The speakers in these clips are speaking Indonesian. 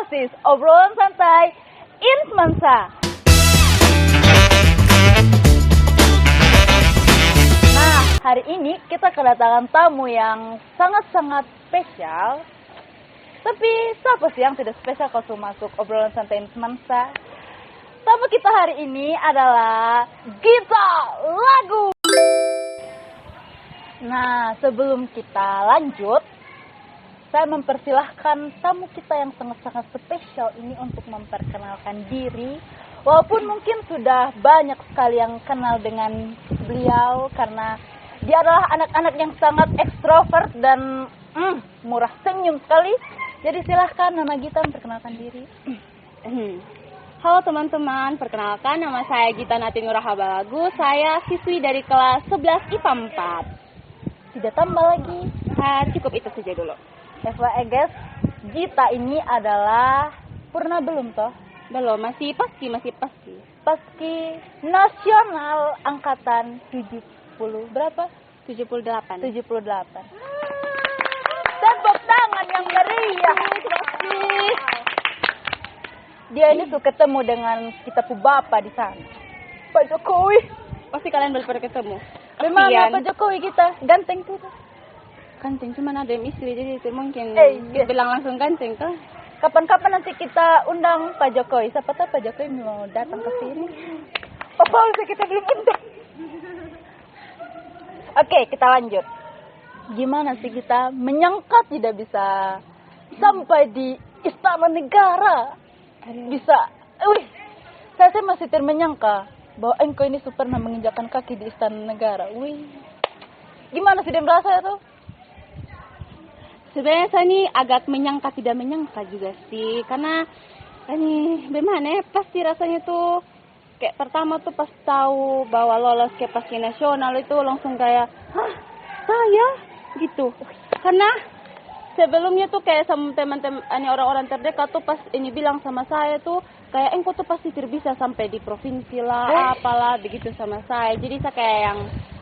OSIS, obrolan santai in Semansa. Nah, hari ini kita kedatangan tamu yang sangat-sangat spesial. Tapi siapa sih yang tidak spesial kalau masuk obrolan santai in Semansa? Tamu kita hari ini adalah Gita Lagu. Nah, sebelum kita lanjut, saya mempersilahkan tamu kita yang sangat-sangat spesial ini untuk memperkenalkan diri. Walaupun mungkin sudah banyak sekali yang kenal dengan beliau karena dia adalah anak-anak yang sangat ekstrovert dan murah senyum sekali. Jadi silahkan Nona Gita memperkenalkan diri. Halo teman-teman, perkenalkan nama saya Gita Natinura Habalagu. Saya siswi dari kelas 11 IPA 4. Tidak tambah lagi. Cukup itu saja dulu. FYI guys, Gita ini adalah purna belum toh? Belum, masih paski. Paski nasional angkatan 70 berapa? 78. Tepuk tangan yang meriah. Dia ini tuh ketemu dengan kita pu bapak di sana, Pak Jokowi. Pasti kalian baru pada ketemu. Bagaimana Pak Jokowi kita? Ganteng tuh. Ganteng, cuma ada yang istri, jadi itu mungkin Yes. bilang langsung ganteng tuh. Kapan-kapan nanti kita undang Pak Jokowi. Siapa tahu Pak Jokowi mau datang ke sini. Apa sih kita belum undang? Oke, kita lanjut. Gimana sih kita menyangka tidak bisa sampai di Istana Negara? Bisa. Saya masih menyangka bahwa engkau ini pernah menginjakkan kaki di Istana Negara. Gimana sih dia merasa itu? Sebenarnya saya ini agak menyangka tidak menyangka juga sih, karena ini bagaimana ya, pasti rasanya tuh kayak pertama tuh pas tahu bahwa lolos ke paski nasional itu langsung kayak, saya gitu, karena sebelumnya tuh kayak sama teman-teman orang-orang terdekat tuh pas ini bilang sama saya tuh kayak engkau tuh pasti bisa sampai di provinsi lah, apalah begitu sama saya. Jadi saya kayak yang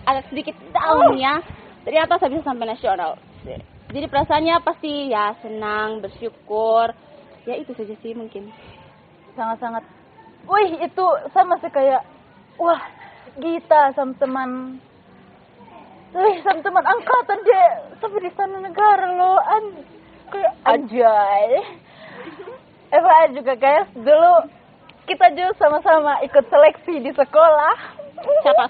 agak sedikit down ya. Ternyata saya bisa sampai nasional. Jadi perasaannya pasti ya senang, bersyukur. Ya itu saja sih mungkin. Sangat-sangat. Itu saya masih kayak Gita sama teman angkatan dia sampai di Istana Negara loh. Kayak anjay. FYI juga guys, dulu kita juga sama-sama ikut seleksi di sekolah. Siapa?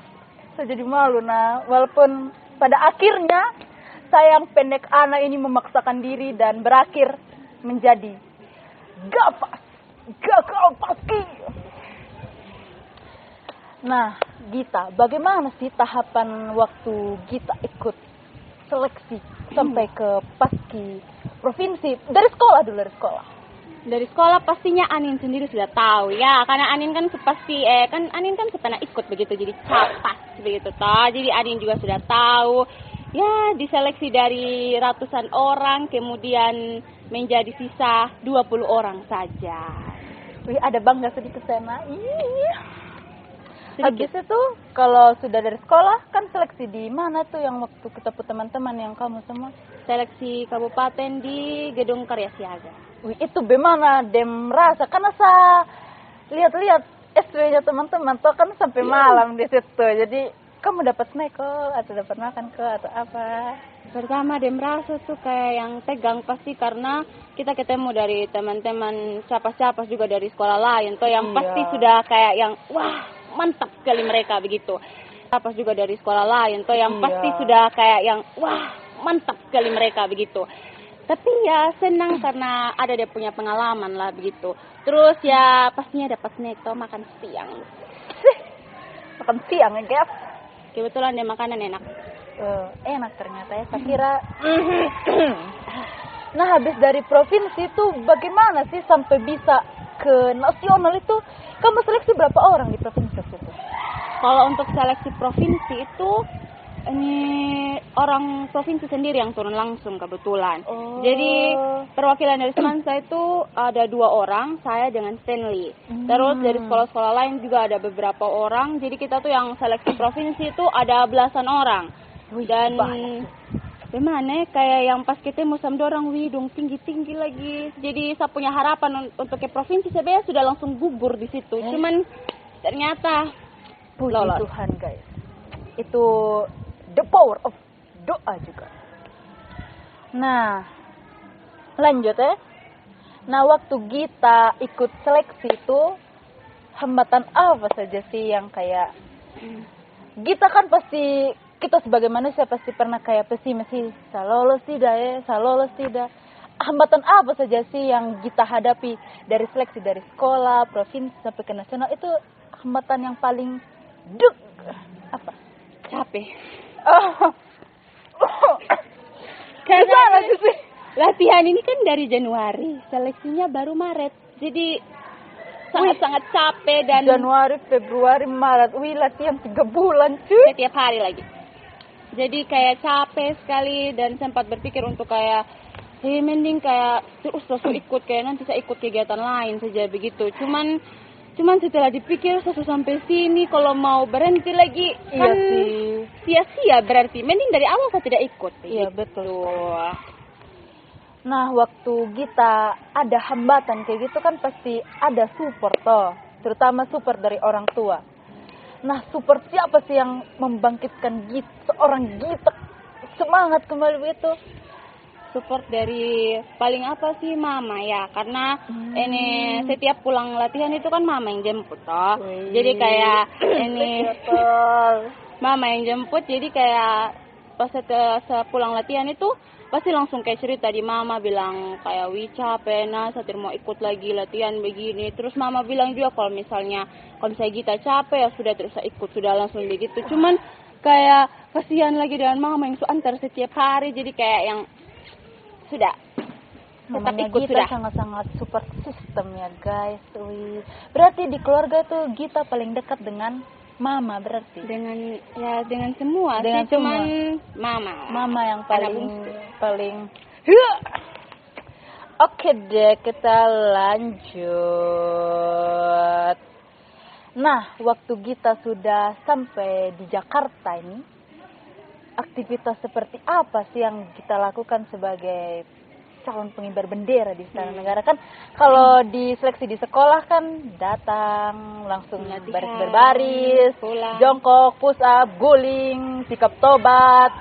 Saya jadi malu walaupun pada akhirnya saya yang pendek anak ini memaksakan diri dan berakhir menjadi gagal paski. Nah, Gita, bagaimana sih tahapan waktu Gita ikut seleksi sampai ke paski provinsi? Dari sekolah dulu, Dari sekolah pastinya Anin sendiri sudah tahu ya, karena Anin kan pasti Anin kan pernah ikut begitu jadi capas begitu toh. Jadi Anin juga sudah tahu. Ya, diseleksi dari ratusan orang kemudian menjadi sisa 20 orang saja. Ada bangga sedikit sana. Habis itu kalau sudah dari sekolah kan seleksi di mana tuh yang waktu ketemu teman-teman yang kamu semua? Seleksi kabupaten di Gedung Karya Siaga. Itu bagaimana dem rasa? Karena saya lihat-lihat SW-nya teman-teman tuh kan sampai malam di situ. Jadi kamu dapat snack atau dapat makan atau apa? Pertama dem rasa tuh kayak yang tegang pasti karena kita ketemu dari teman-teman capas-capas juga dari sekolah lain tuh yang pasti sudah kayak yang mantap sekali mereka begitu. Capas juga dari sekolah lain tuh yang pasti sudah kayak yang mantap sekali mereka begitu. Tapi ya senang karena ada dia punya pengalaman lah begitu. Terus ya pastinya dapat snack atau makan siang. Makan siang ya guys. Kebetulan dia makanan enak. Enak ternyata ya. Saya kira. Nah habis dari provinsi itu bagaimana sih sampai bisa ke nasional itu? Kamu seleksi berapa orang di provinsi itu? Kalau untuk seleksi provinsi itu ini orang provinsi sendiri yang turun langsung kebetulan. Jadi perwakilan dari Semansa itu ada 2 orang, saya dengan Stanley. Terus dari sekolah-sekolah lain juga ada beberapa orang. Jadi kita tuh yang seleksi provinsi itu ada belasan orang. Dan Gimana kayak yang pas ketemu sama dorang widung tinggi-tinggi lagi. Jadi saya punya harapan untuk ke provinsi sebenarnya sudah langsung gugur di situ. Cuman ternyata Puji lolos. Tuhan guys. Itu the power of doa juga. Nah, lanjut ya. Nah, waktu kita ikut seleksi itu hambatan apa saja sih yang kayak kita kan pasti, kita sebagai manusia pasti pernah kayak pesimis sih, saya lolos tidak. Hambatan apa saja sih yang kita hadapi dari seleksi dari sekolah, provinsi sampai ke nasional, itu hambatan yang paling apa? Capek. Oh. Karena sih? latihan ini kan dari Januari, seleksinya baru Maret. Jadi sangat-sangat capek dan Januari, Februari, Maret. Wih, latihan 3 bulan cuy. setiap hari lagi. Jadi kayak capek sekali dan sempat berpikir untuk kayak mending kayak terus ikut, kayak nanti saya ikut kegiatan lain saja begitu. Cuman setelah dipikir sampai sini kalau mau berhenti lagi kan sih. sia-sia berarti. Mending dari awal saya tidak ikut. Iya betul. Nah, waktu kita ada hambatan kayak gitu kan pasti ada support toh, terutama support dari orang tua. Nah, support siapa sih yang membangkitkan seorang Gita semangat kembali begitu? Support dari paling apa sih mama ya, karena ini setiap pulang latihan itu kan mama yang jemput toh. Jadi kayak ini mama yang jemput, jadi kayak pas pulang latihan itu pasti langsung kayak cerita di mama, bilang kayak wih capek nah saya mau ikut lagi latihan begini. Terus mama bilang juga kalau misalnya Gita capek ya sudah terus ikut, sudah langsung begitu. Cuman kayak kasihan lagi dengan mama yang antar setiap hari, jadi kayak yang sudah tetap Mamanya ikut Gita sudah. sangat-sangat support system ya guys. Wih. Berarti di keluarga tuh Gita paling dekat dengan mama berarti. Dengan semua Dengan sih, cuman semua. mama yang Karena paling Oke deh, kita lanjut. Nah, waktu Gita sudah sampai di Jakarta ini, aktivitas seperti apa sih yang kita lakukan sebagai calon pengibar bendera di Istana Negara? Kan kalau di seleksi di sekolah kan datang langsung Latihan, baris berbaris, pulang. jongkok, push up, guling, sikap tobat.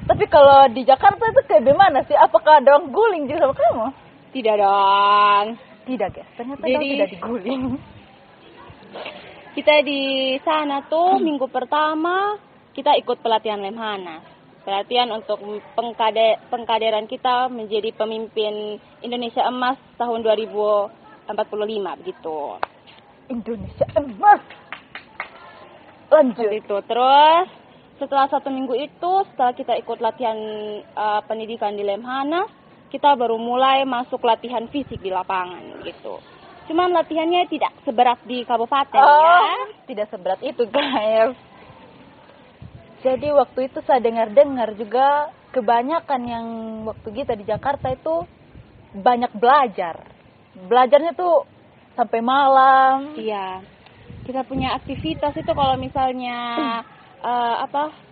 Tapi kalau di Jakarta itu kayak gimana sih? Apakah ada orang guling juga sama kamu? Tidak dong. Tidak guys, ternyata Jadi- kamu tidak diguling. Kita di sana tuh minggu pertama kita ikut pelatihan Lemhanas. Pelatihan untuk pengkaderan kita menjadi pemimpin Indonesia Emas tahun 2045 begitu. Indonesia emas. Lanjut. Seperti itu. Terus setelah 1 minggu itu, setelah kita ikut latihan pendidikan di Lemhanas, kita baru mulai masuk latihan fisik di lapangan gitu. Cuman latihannya tidak seberat di kabupaten ya. Tidak seberat itu guys. Jadi waktu itu saya dengar juga kebanyakan yang waktu kita di Jakarta itu banyak belajar. Belajarnya tuh sampai malam. Iya. Kita punya aktivitas itu kalau misalnya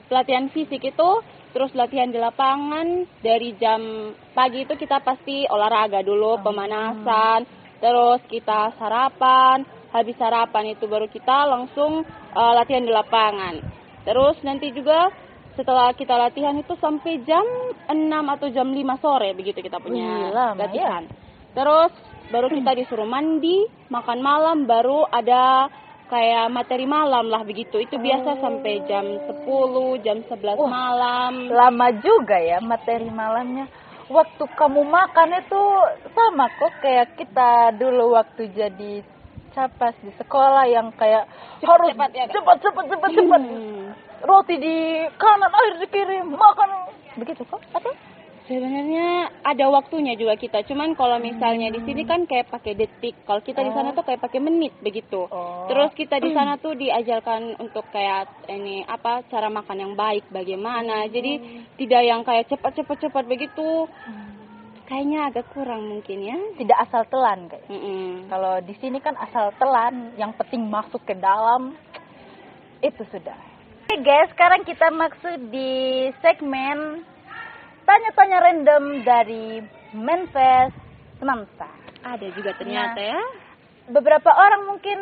pelatihan fisik itu, terus latihan di lapangan dari jam pagi itu kita pasti olahraga dulu, pemanasan, terus kita sarapan, habis sarapan itu baru kita langsung latihan di lapangan. Terus nanti juga setelah kita latihan itu sampai jam 6 atau jam 5 sore begitu kita punya lama, latihan. Terus baru kita disuruh mandi, makan malam, baru ada kayak materi malam lah begitu. Itu biasa sampai jam 10, jam 11 malam. Lama juga ya materi malamnya. Waktu kamu makan itu sama kok kayak kita dulu waktu jadi capas di sekolah yang kayak harus cepat. Roti di kanan, air di kiri, makan begitu kok? Atau? Sebenarnya ada waktunya juga kita. Cuman kalau misalnya di sini kan kayak pakai detik. Kalau kita di sana tuh kayak pakai menit begitu. Terus kita di sana tuh diajarkan untuk kayak cara makan yang baik bagaimana. Jadi tidak yang kayak cepat begitu. Kayaknya agak kurang mungkin ya. Tidak asal telan guys. Kalau di sini kan asal telan, yang penting masuk ke dalam itu sudah. Oke guys, sekarang kita masuk di segmen tanya-tanya random dari Manifest Semamsa. Ada juga ternyata ya. Beberapa orang mungkin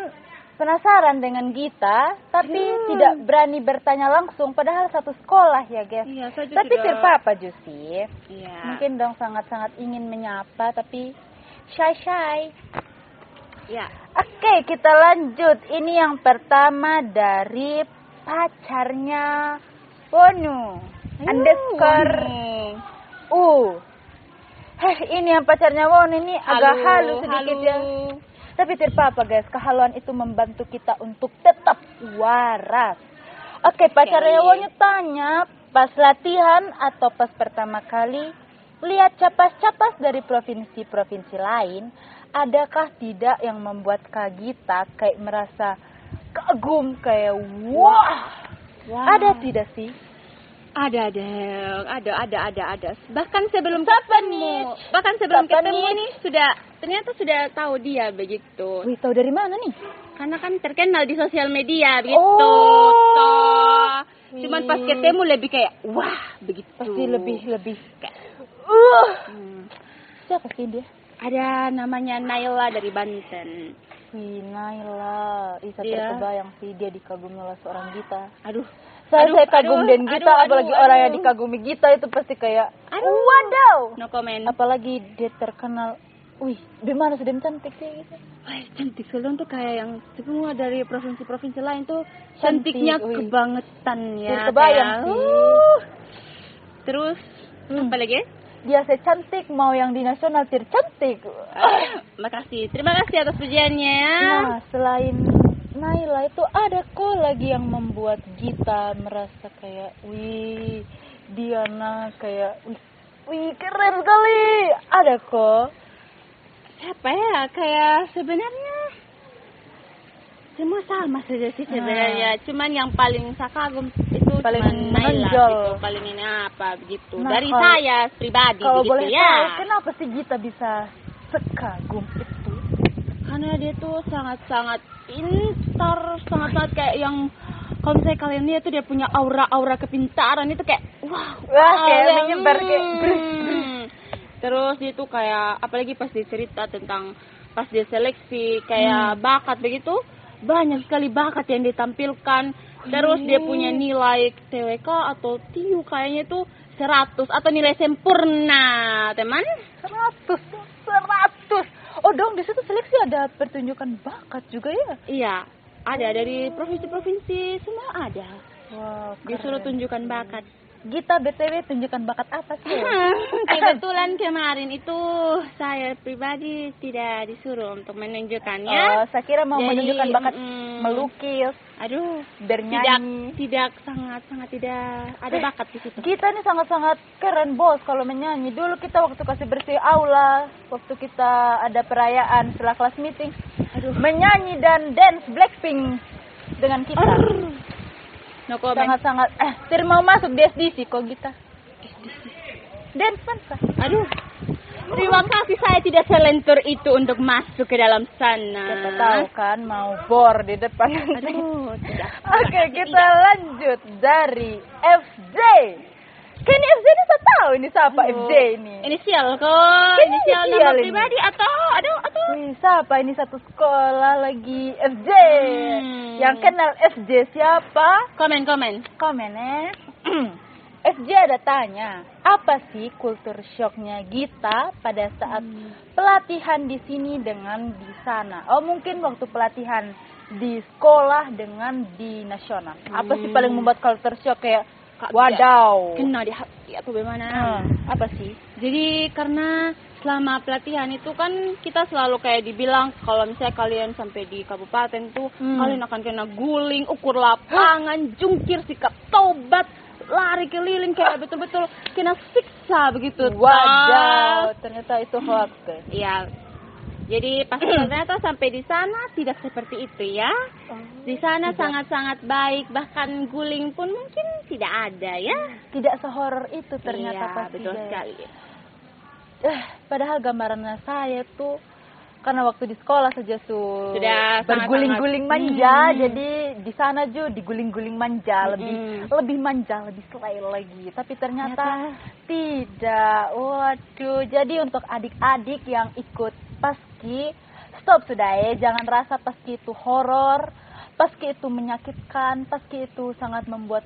penasaran dengan Gita, tapi tidak berani bertanya langsung, padahal satu sekolah ya guys. Iya, saya tapi juga. terpapa Jusi. Iya. Mungkin dong sangat-sangat ingin menyapa, tapi shy. Ya. Oke, kita lanjut. Ini yang pertama dari pacarnya Wonu. Underscore ini yang pacarnya Wonu ini agak halu sedikit ya. Tapi terpapa guys, kehaluan itu membantu kita untuk tetap waras. Oke, pacarnya Wonu tanya, pas latihan atau pas pertama kali lihat capas-capas dari provinsi-provinsi lain, adakah tidak yang membuat Kak Gita kayak merasa kagum, kayak wah. Ada tidak sih? Ada dong, ada. Bahkan sebelum ketemu ini ternyata sudah tahu dia begitu. Wih, tahu dari mana nih? Karena kan terkenal di sosial media begitu. Cuman pas ketemu lebih kayak wah begitu. Pasti lebih kayak Siapa sih dia? Ada namanya Naila dari Banten. Wih, Naila. Terkebayang sih dia dikagumi oleh seorang Gita. Saya kagum dan Gita, apalagi orang yang dikagumi Gita itu pasti kayak wadaw. No comment. Apalagi dia terkenal. Wih, di mana sih dia cantik sih gitu. Wah, cantik sekali tuh kayak yang semua dari provinsi-provinsi lain tuh cantiknya kebangetan ya. Terkebayang sih. Terus apa lagi? Dia secantik, mau yang di nasional tercantik. Makasih, terima kasih atas pujiannya ya. Nah, selain Naila itu ada kok lagi yang membuat Gita merasa kayak wih, Diana kayak wih keren sekali. Ada kok. Siapa ya? Kayak sebenarnya semua sama saja sih sebenarnya. Cuman yang paling saya kagum itu paling cuman Naila gitu. Paling ini apa begitu. Nah, dari saya pribadi kalau begitu boleh ya. Tahu, kenapa sih Gita bisa sekagum itu? Karena dia tuh sangat-sangat pintar, sangat-sangat kayak yang kalau misalnya kalian lihat tuh dia punya aura kepintaran itu kayak wah kayak menyebar kayak Terus dia tuh kayak apalagi pas dia cerita tentang pas dia seleksi kayak bakat begitu, banyak sekali bakat yang ditampilkan. Terus dia punya nilai TWK atau TIU kayaknya tuh 100 atau nilai sempurna, teman. 100. Oh dong, di situ seleksi ada pertunjukan bakat juga ya? Iya, ada dari provinsi-provinsi semua ada. Wow, disuruh tunjukkan bakat. Gita BTW tunjukkan bakat apa sih? Kebetulan kemarin itu saya pribadi tidak disuruh untuk menunjukkannya. Oh, saya kira mau menunjukkan bakat melukis. Aduh, bernyanyi. Tidak sangat tidak ada bakat di situ. Gita ini sangat keren bos kalau menyanyi. Dulu kita waktu kasih bersih aula, waktu kita ada perayaan setelah kelas meeting, menyanyi dan dance Blackpink dengan kita. No comment. Sangat mau masuk di SDC kok Gita. Dance Mansa. Terima kasih, saya tidak selentur itu untuk masuk ke dalam sana. Kita tahu kan mau bor di depan. Tidak. Oke, kita lanjut dari FJ. Kini FJ ini saya tahu ini siapa FJ ini. Inisial kok. Inisial nama pribadi atau siapa ini satu sekolah lagi FJ. Yang kenal FJ siapa? Komen FJ ada tanya, apa sih kultur shocknya Gita pada saat pelatihan di sini dengan di sana? Oh mungkin waktu pelatihan di sekolah dengan di nasional. Apa sih paling membuat culture shock kayak wadaw? Kena di hati atau bagaimana? Apa sih? Jadi karena selama pelatihan itu kan kita selalu kayak dibilang kalau misalnya kalian sampai di kabupaten tuh kalian akan kena guling, ukur lapangan, jungkir, sikap tobat, lari keliling kayak betul-betul kena siksa begitu. Wadaw, ternyata itu hoax. Iya. Jadi pas ternyata sampai di sana tidak seperti itu ya. Di sana sangat-sangat baik, bahkan guling pun mungkin tidak ada ya. Tidak sehoror itu ternyata iya, pasti. Betul sekali. Padahal gambaran saya tuh Karena waktu di sekolah saja Sudah berguling-guling manja, jadi di sana juga diguling-guling manja, lebih manja, lebih selai lagi. Tapi ternyata tidak. Waduh, jadi untuk adik-adik yang ikut paski, stop sudah ya, jangan rasa paski itu horor, paski itu menyakitkan, paski itu sangat membuat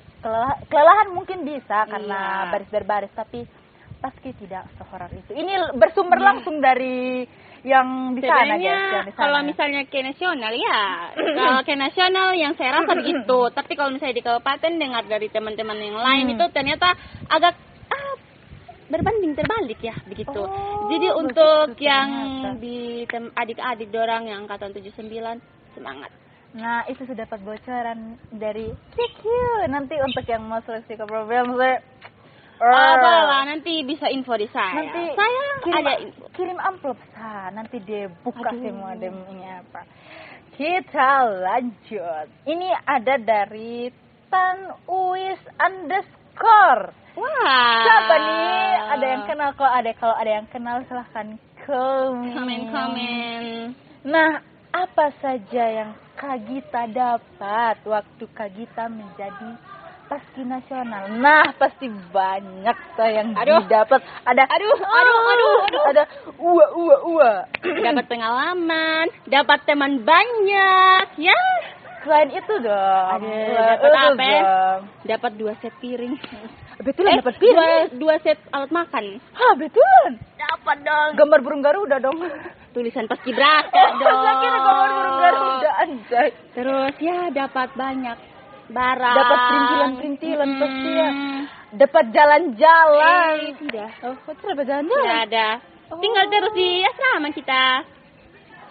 kelelahan mungkin bisa karena baris berbaris, tapi paski tidak sehoror itu. Ini bersumber langsung dari yang di sana, guys. Kalau misalnya ke nasional ya, kalau ke nasional yang saya rasa begitu. Tapi kalau misalnya di kabupaten dengar dari teman-teman yang lain itu ternyata agak berbanding terbalik ya begitu. Jadi untuk yang di adik-adik dorang yang angkatan 79 semangat. Nah, itu sudah dapat bocoran dari QQ. Nanti untuk yang mau seleksi ke program lah, nanti bisa info di saya. Nanti saya kirim amplop nanti dia buka semua demnya apa. Kita lanjut. Ini ada dari Tan Uis _ Wah. Siapa nih? Ada yang kenal? Kalau ada yang kenal silahkan komen. Nah, apa saja yang Kak Gita dapat waktu Kak Gita menjadi paski nasional? Nah, pasti banyak yang didapat. Ada Dapat pengalaman, dapat teman banyak, ya. Selain itu dong. Dapat apa? Dapat 2 set piring. Betulan dapat piring. 2 set alat makan. Hah, betulan? Dapat dong. Gambar burung garuda dong. Tulisan paskibraka dong. Saya kira gambar burung garuda, anjay. Terus ya dapat banyak barang. Dapat perintilan pasti ya. Dapat jalan-jalan. Tidak. Tidak dapat jalan-jalan? Tidak ada. Tinggal terus di asrama kita.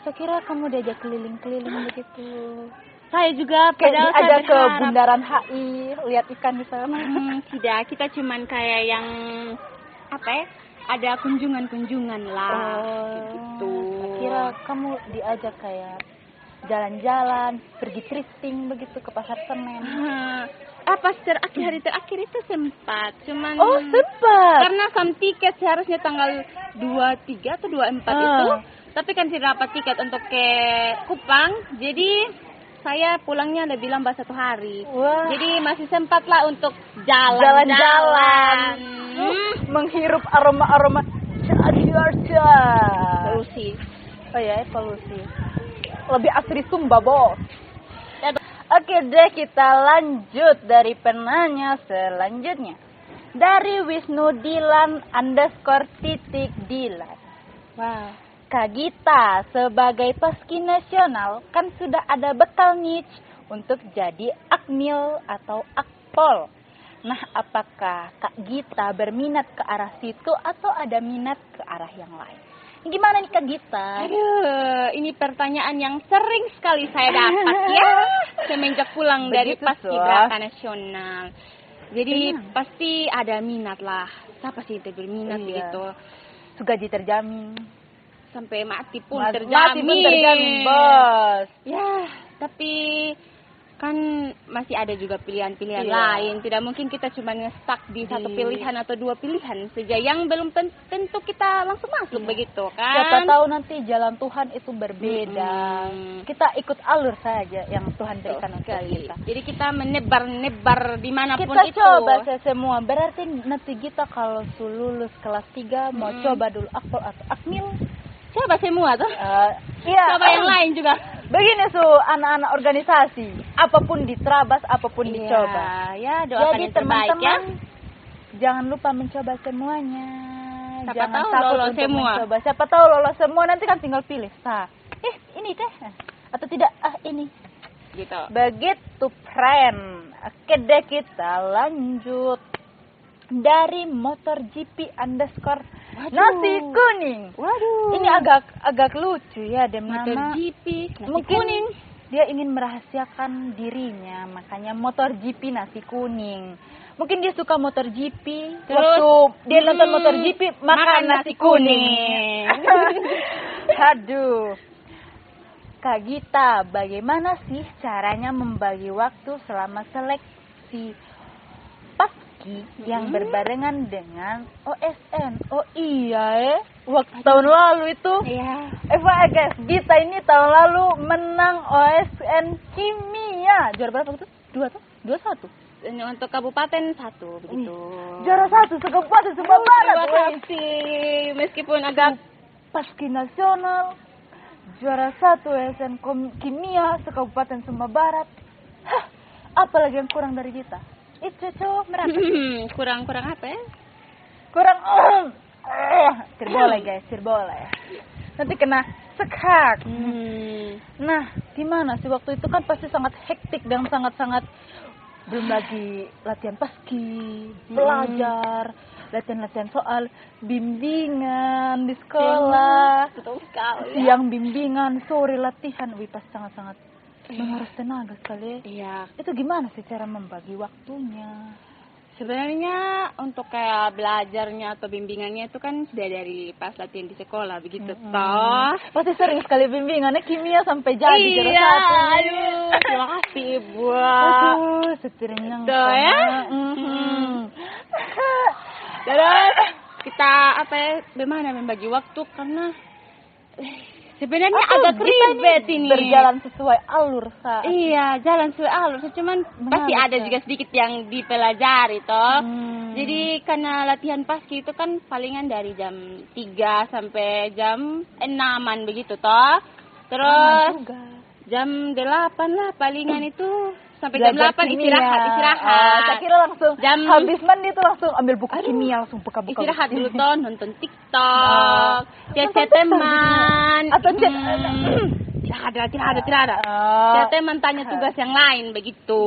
Saya kira kamu diajak keliling-keliling begitu. Saya juga kayak diajak ke Bundaran HI, lihat ikan di sana. Tidak, kita cuman kayak yang ada kunjungan-kunjungan lah. Gitu. Saya kira kamu diajak kayak jalan-jalan, pergi thrifting begitu ke pasar Senen. Pas hari terakhir itu sempat, cuman sempat. Karena tiket seharusnya tanggal 23 atau 24 itu, tapi kan tidak dapat tiket untuk ke Kupang, jadi saya pulangnya ada bilang 1 hari. Wah. Jadi masih sempat lah untuk jalan-jalan. Menghirup aroma-aroma Jakarta. Polusi. Oh ya, polusi. Lebih asri Sumba, bos. Oke deh, kita lanjut dari penanya selanjutnya. Dari Wisnu Dilan _Dilan. Wow. Kak Gita, sebagai paski nasional, kan sudah ada bekal nih untuk jadi akmil atau akpol. Nah, apakah Kak Gita berminat ke arah situ atau ada minat ke arah yang lain? Gimana nih Kak Gita? Aduh, ini pertanyaan yang sering sekali saya dapat ya semenjak pulang dari paskibraka nasional. Jadi pasti ada minat lah. Siapa sih yang berminat begitu? Gaji terjamin. Sampai mati pun terjamin. Mati pun terjamin, bos. Ya, tapi kan masih ada juga pilihan-pilihan lain. Tidak mungkin kita cuma nge-stuck di satu pilihan atau 2 pilihan saja yang belum tentu kita langsung masuk begitu kan. Siapa tahu nanti jalan Tuhan itu berbeda. Kita ikut alur saja yang Tuhan berikan untuk kita. Jadi kita menebar dimanapun kita itu. Kita coba semua. Berarti nanti kita kalau lulus kelas 3 mau coba dulu akpol atau akmil. Coba semua tuh. Iya. Coba yang lain juga. Begini anak-anak organisasi, apapun diterabas, apapun dicoba. Ya, doakan yang terbaik ya. Jangan lupa mencoba semuanya. Siapa jangan tahu takut lolos untuk semua. Mencoba. Siapa tahu lolos semua, nanti kan tinggal pilih. Ini deh. Atau tidak, ini. Gitu. Begitu, friend. Oke deh, kita lanjut. Dari MotorGP _ Nasi kuning. Waduh. Ini agak lucu ya, MotorGP nasi mungkin kuning. Dia ingin merahasiakan dirinya, makanya MotorGP nasi kuning. Mungkin dia suka MotorGP, waktu dia nonton MotorGP makan nasi kuning. Aduh. Kak Gita, bagaimana sih caranya membagi waktu selama seleksi paski yang berbarengan dengan OSN? Oh iya waktu tahun lalu itu. Iya. FYI guys, Gita ini tahun lalu menang OSN Kimia. Juara berapa itu? 2 tuh? 21. Untuk kabupaten 1 begitu. Juara 1 se-Kabupaten Sumba Barat. Terima kasih. Meskipun agak Paski nasional. Juara 1 OSN Kimia se-Kabupaten Sumba Barat. Hah, apalagi yang kurang dari kita? Itu merata. kurang apa ya? Kurang Cirebole guys, Cirebole. Nanti kena sekak. Nah, gimana sih waktu itu kan pasti sangat hektik dan sangat-sangat, belum lagi latihan paski, belajar, latihan soal, bimbingan di sekolah, Betul sekali. siang bimbingan, sore latihan. Wih, pasti sangat-sangat menguras tenaga sekali. Iya. Itu gimana sih cara membagi waktunya? Sebenarnya untuk kayak belajarnya atau bimbingannya itu kan sudah dari pas latihan di sekolah begitu toh. Pasti sering sekali bimbingannya kimia sampai jadi juara Iya, satu. aduh, terima kasih Ibu. Aduh, setirnya Tuh ya. Terus kita bagaimana membagi waktu karena sebenarnya agak ribet ini. Berjalan sesuai alur saat. Iya, jalan sesuai alur. Cuman pasti ada juga sedikit yang dipelajari toh. Jadi karena latihan paski itu kan palingan dari jam 3 sampai jam 6-an begitu toh. Terus jam 8 lah palingan itu sampai jam 8 istirahat. Saya kira langsung habis mandi itu langsung ambil buku kimia langsung buka-buka. Istirahat dulu toh, nonton TikTok, chat teman. Atau chat tidak ada. Chat teman tanya tugas yang lain begitu.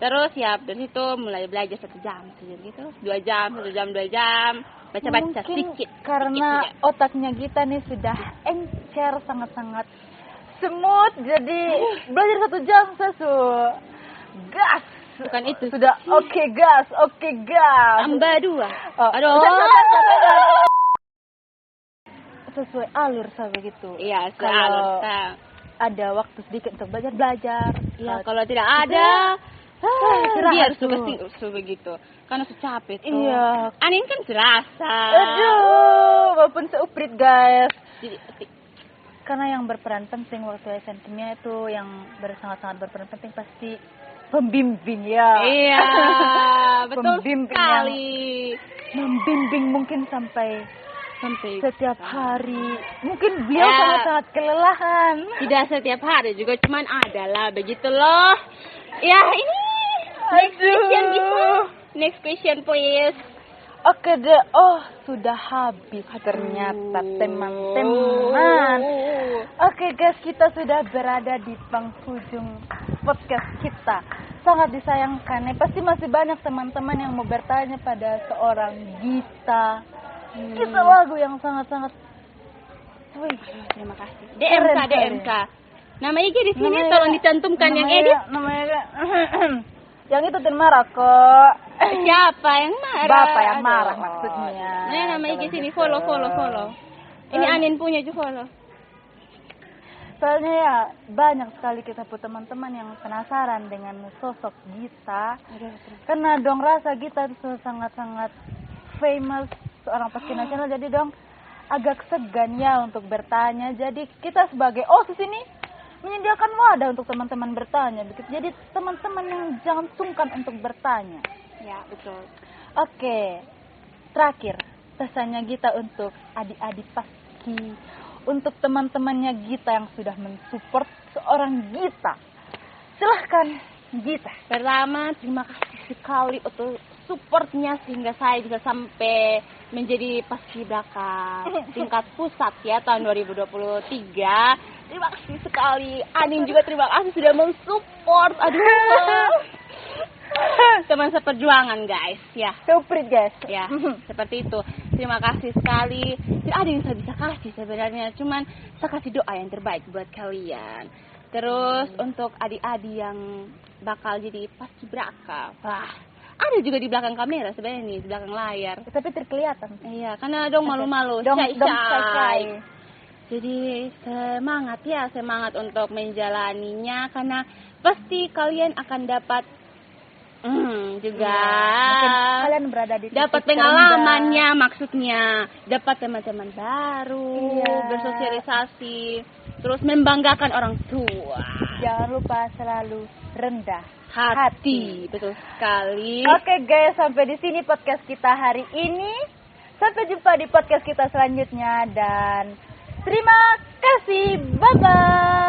Terus ya dari situ mulai belajar 1 jam gitu, 2 jam, 1 jam, 2 jam, baca-baca sedikit. Karena otaknya kita nih sudah encer sangat-sangat semut, jadi belajar 1 jam gas. Bukan itu. Sudah oke gas. Tambah 2. Aduh. Sesuai alur begitu. Iya, Kalau alur. ada waktu sedikit untuk belajar. Iya, kalau tidak ada biar suka begitu. Karena sudah capek tuh. Iya. Anin kan serasa. Aduh, walaupun seuprit guys. Jadi, karena yang berperan penting waktu SN Kimia itu yang sangat-sangat berperan penting pasti pembimbing ya. Iya, betul Pembimbing sekali. Membimbing mungkin sampai setiap hari. Mungkin beliau sangat-sangat kelelahan. Tidak setiap hari juga, cuman adalah begitu loh. Ya ini. Next question please. Oke deh, sudah habis ternyata teman-teman. Oke guys, kita sudah berada di penghujung podcast kita. Sangat disayangkan, pasti masih banyak teman-teman yang mau bertanya pada seorang Gita. Kita lagu yang sangat-sangat, terima kasih. DMK. Nama IG di sini tolong dicantumkan yang edit. Namanya yang itu marah kok. Siapa yang marah? Bapak yang marah maksudnya. Nah, nama IG sini follow. Ini Anin punya juga follow. Soalnya ya banyak sekali kita pun teman-teman yang penasaran dengan sosok Gita. Karena dong rasa Gita itu sangat-sangat famous seorang paski nasional, jadi dong agak segan ya untuk bertanya. Jadi kita sebagai OSIS ini menyediakan wadah untuk teman-teman bertanya. Jadi teman-teman yang jangan sungkan untuk bertanya. Ya, betul. Oke, terakhir pesannya Gita untuk adik-adik paski, untuk teman-temannya Gita yang sudah mensupport seorang Gita. Silahkan Gita. Pertama, terima kasih sekali untuk supportnya sehingga saya bisa sampai menjadi paskibraka tingkat pusat ya tahun 2023. Terima kasih sekali. Anin juga terima kasih sudah mensupport. Aduh. Teman seperjuangan guys ya. Suprit guys. Ya, seperti itu. Terima kasih sekali. Tidak ada yang saya bisa kasih sebenarnya, cuman saya kasih doa yang terbaik buat kalian. Terus untuk adik-adik yang bakal jadi paskibraka, ada juga di belakang kamera sebenarnya nih, di belakang layar. Tapi terkelihatan. Iya, karena dong malu-malu. Shy. Jadi semangat untuk menjalaninya karena pasti kalian akan dapat juga mungkin kalian berada di dapat pengalamannya, maksudnya dapat teman-teman baru. Iya. bersosialisasi, terus membanggakan orang tua. Jangan lupa selalu rendah Hati, betul sekali. Oke guys, sampai di sini podcast kita hari ini. Sampai jumpa di podcast kita selanjutnya dan terima kasih. Bye bye.